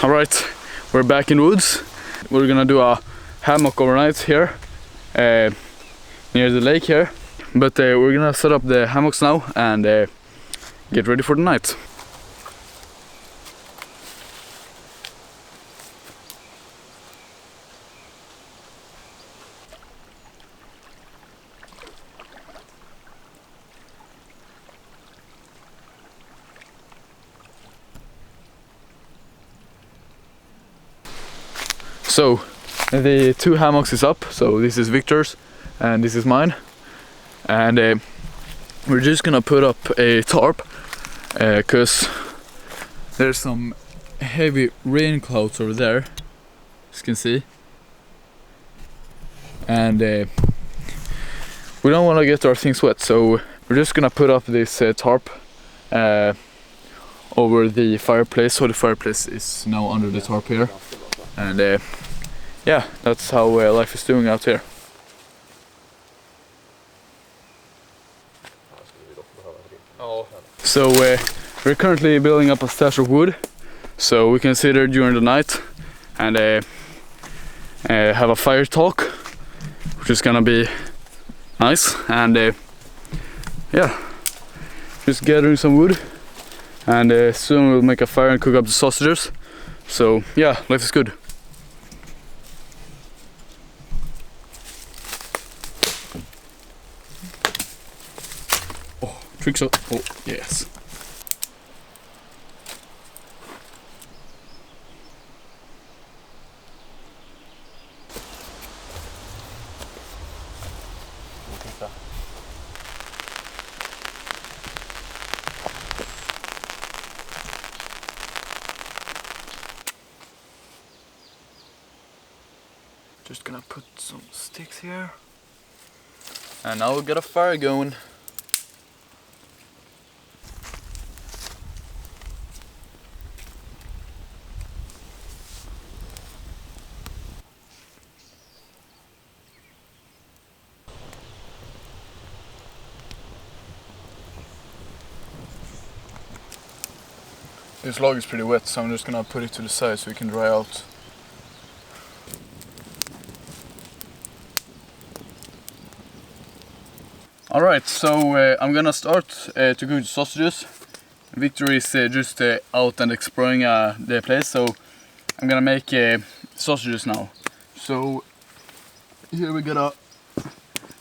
Alright, we're back in woods. We're gonna do a hammock overnight here near the lake here. But we're gonna set up the hammocks now and get ready for the night. So the two hammocks is up, so this is Viktor's and this is mine, and we're just gonna put up a tarp because there's some heavy rain clouds over there, as you can see, and we don't want to get our things wet, so we're just gonna put up this tarp over the fireplace, so the fireplace is now under the tarp here, and yeah, that's how life is doing out here. So we're currently building up a stash of wood, so we can sit there during the night and have a fire talk, which is gonna be nice. And yeah, just gathering some wood, and soon we'll make a fire and cook up the sausages. So yeah, life is good. Oh, yes. Just gonna put some sticks here, and now we'll get a fire going. This log is pretty wet, so I'm just gonna put it to the side so it can dry out. Alright, so I'm gonna start to cook the sausages. Viktor is just out and exploring the place, so I'm gonna make sausages now. So here we got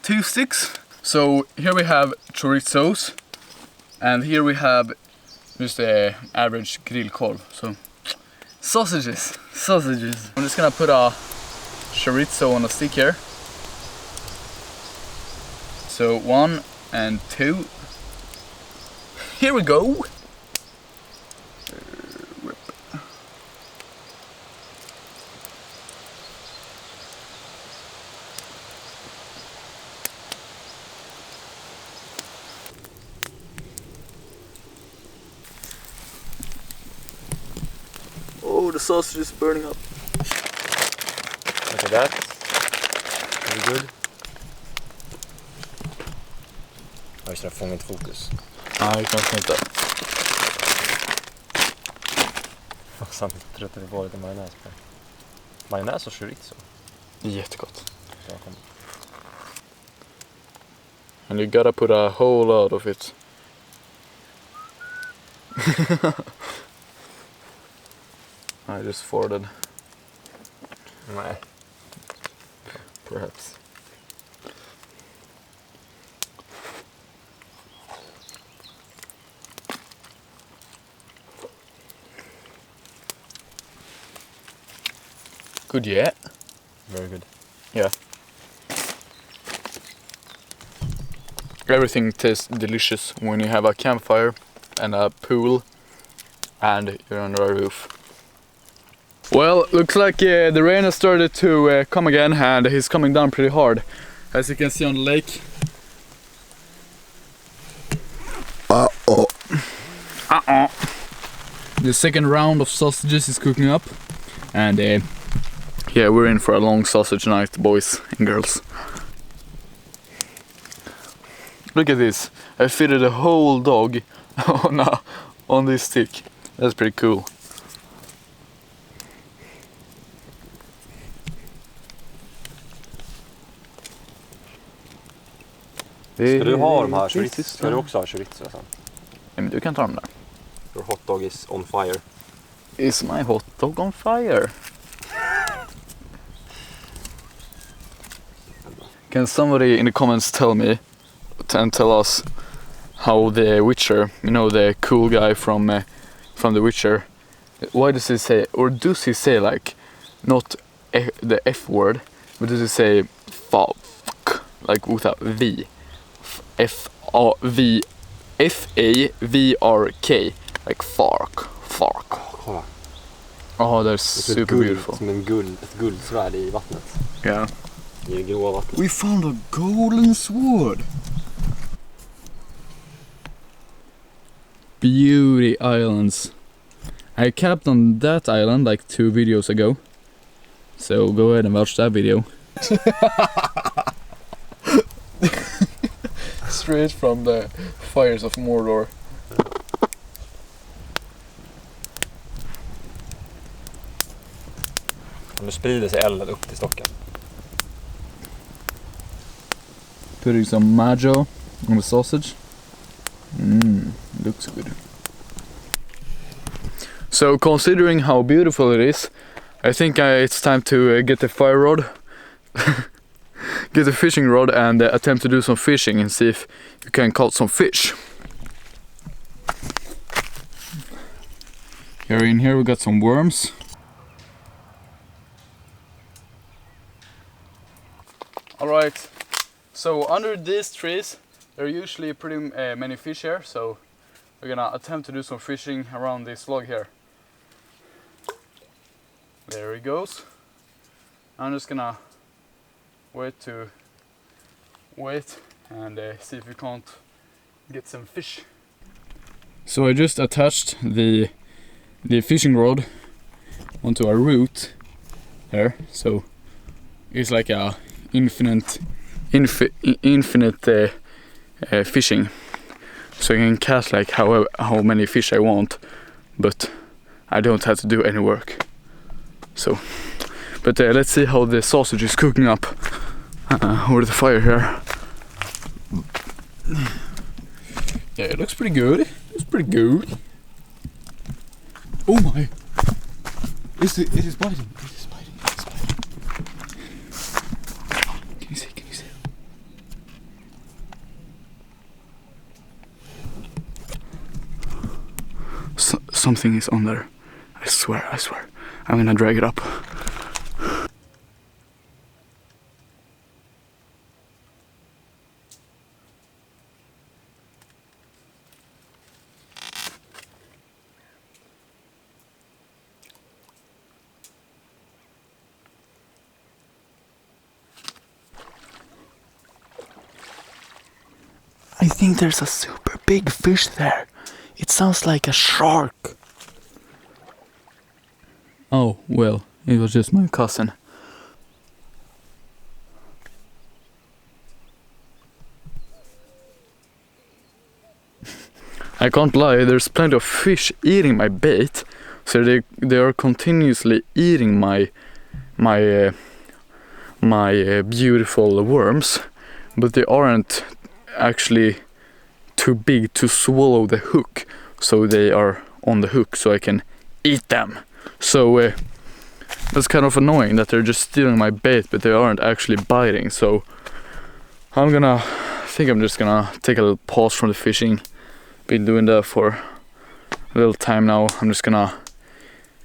2 sticks. So here we have chorizos, and here we have just the average grillkorv. So sausages. I'm just gonna put a chorizo on a stick here. So 1 and 2. Here we go. Oh, the sausage is burning up. Look at that. Very good. Jag ska få mitt fokus. Nej, kanske inte. Samtidigt trött vi var lite majonnäs på. Majonnäs och chorizo. Jättegott. Så kom. And you gotta put a whole lot of it. I just farted. Nej. Perhaps. Good yet? Very good. Yeah. Everything tastes delicious when you have a campfire and a pool and you're under a roof. Well, looks like the rain has started to come again, and it's coming down pretty hard, as you can see on the lake. The second round of sausages is cooking up, and yeah, we're in for a long sausage night, boys and girls. Look at this, I fitted a whole dog on this stick. That's pretty cool. Ska du ha de här chorizo? Ska du också ha chorizo sen? Nej, men du kan ta dem där. Your hot dog is on fire. Is my hot dog on fire? Can somebody in the comments tell me and tell us how the Witcher, you know, the cool guy from The Witcher, why does he say, or does he say like not the F word, but does he say fuck like without V, F-A-V-R-K, like fark. Kolla. Oh, that's super beautiful. Som ett guldsvärd i vattnet. Yeah. I det gråa vattnet. We found a golden sword. Beauty Islands. I camped on that island like 2 videos ago. So go ahead and watch that video. Straight from the fires of Mordor. Och nu sprider sig elden upp till stocken. Putting some majo on the sausage. Looks good. So considering how beautiful it is, I think it's time to get the fire rod, get the fishing rod and attempt to do some fishing and see if you can catch some fish. In here we got some worms. Alright, so under these trees there are usually pretty many fish here, so we're gonna attempt to do some fishing around this log here. There he goes. I'm just gonna wait and see if we can't get some fish. So I just attached the fishing rod onto a root there, so it's like a infinite fishing, so I can cast like how many fish I want, but I don't have to do any work. So, but let's see how the sausage is cooking up over the fire here. Yeah, it looks pretty good. It's pretty good. Oh my! It is biting. It is biting. It is biting. Can you see? Can you see? Something is on there. I swear. I'm gonna drag it up. I think there's a super big fish there. It sounds like a shark. Oh, well, it was just my cousin. I can't lie, there's plenty of fish eating my bait, so they are continuously eating my beautiful worms, but they aren't actually too big to swallow the hook, so they are on the hook so I can eat them. So that's kind of annoying that they're just stealing my bait, but they aren't actually biting. So I think I'm just gonna take a little pause from the fishing. Been doing that for a little time now.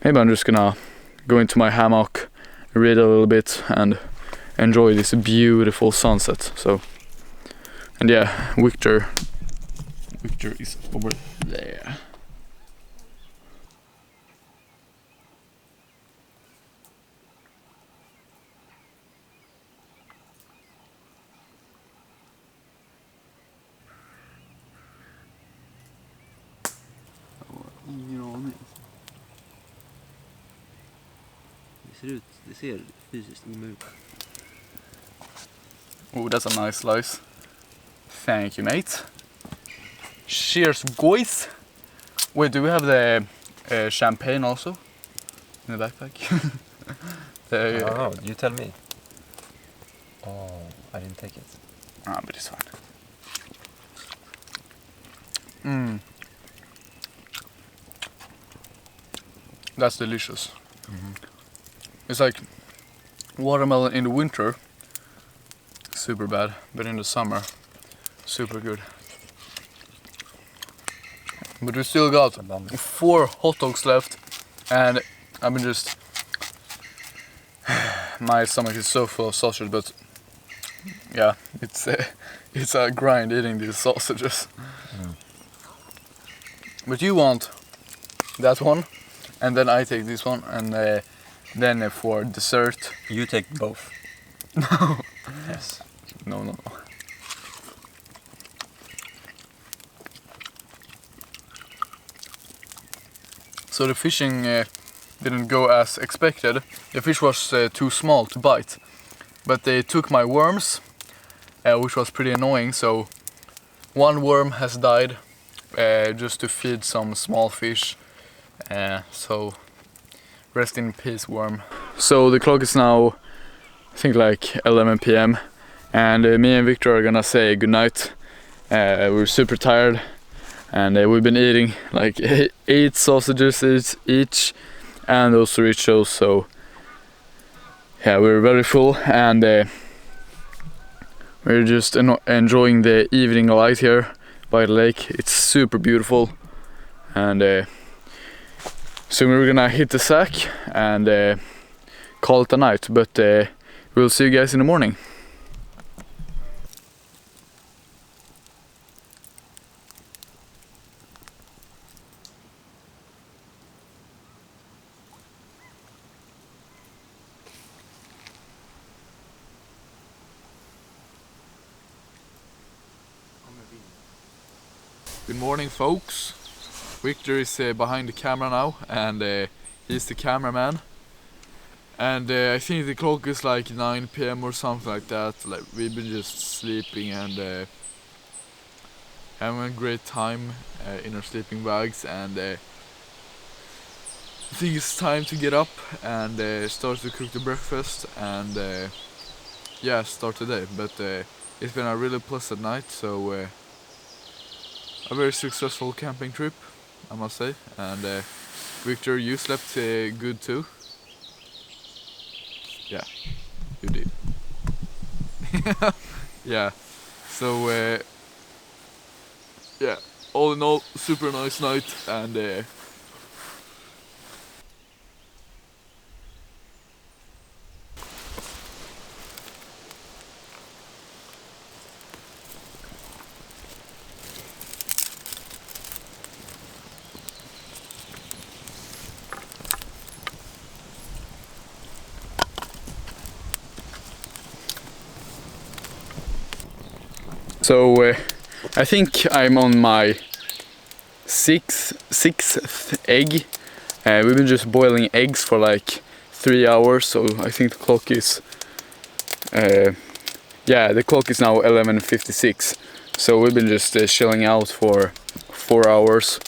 Maybe I'm just gonna go into my hammock, read a little bit and enjoy this beautiful sunset. So, and yeah, Viktor is over there. Ingen aning. Det ser fysiskt omöjligt. Oh, that's a nice slice. Thank you, mate. Cheers, boys. Wait, do we have the champagne also in the backpack? I don't know, you tell me. Oh, I didn't take it. Ah, but it's fine. That's delicious. It's like watermelon in the winter, super bad, but in the summer, super good. But we still got 4 hot dogs left, and I've been just... My stomach is so full of sausage, but yeah, it's a grind eating these sausages. But you want that one, and then I take this one, and then for dessert... You take both. No. Yes. No. So the fishing didn't go as expected. The fish was too small to bite, but they took my worms, which was pretty annoying. So 1 worm has died just to feed some small fish. So rest in peace, worm. So the clock is now, I think, like 11 p.m. and me and Viktor are gonna say goodnight. We're super tired, and we've been eating like 8 sausages each, and those 3 shows. So yeah, we're very full, and we're just enjoying the evening light here by the lake. It's super beautiful, and soon we're gonna hit the sack and call it a night. But we'll see you guys in the morning. Good morning, folks. Viktor is behind the camera now, and he's the cameraman. And I think the clock is like 9 p.m. or something like that. Like, we've been just sleeping and having a great time in our sleeping bags, and I think it's time to get up and start to cook the breakfast and yeah, start the day. But it's been a really pleasant night, so a very successful camping trip, I must say. And Viktor, you slept good too? Yeah, you did. Yeah, so yeah, all in all, super nice night. And so I think I'm on my sixth egg. We've been just boiling eggs for like 3 hours, so I think the clock is yeah, the clock is now 11:56. So we've been just chilling out for 4 hours.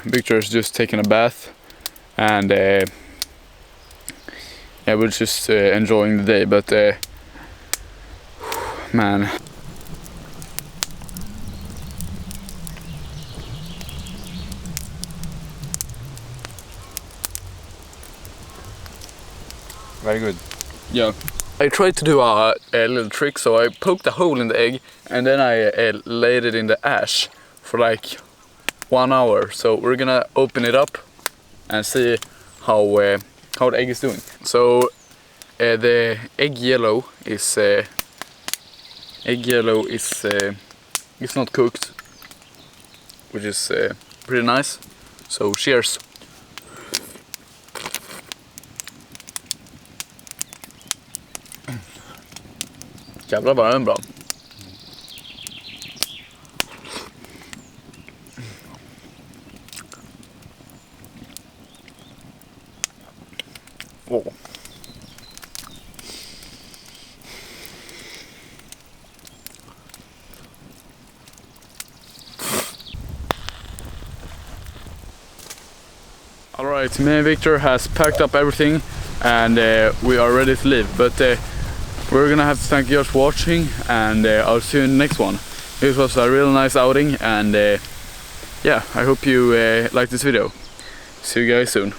Viktor's just taking a bath, and yeah, we're just enjoying the day. But man, very good. yeah. I tried to do a little trick, so I poked a hole in the egg and then I laid it in the ash for like 1 hour. So we're gonna open it up and see how the egg is doing. So the egg yellow is it's not cooked, which is pretty nice. So cheers. Jävlar var den bra. Åh. Alright, me and Viktor has packed up everything, and we are ready to leave. But we're gonna have to thank you for watching, and I'll see you in the next one. It was a real nice outing, and yeah, I hope you like this video. See you guys soon.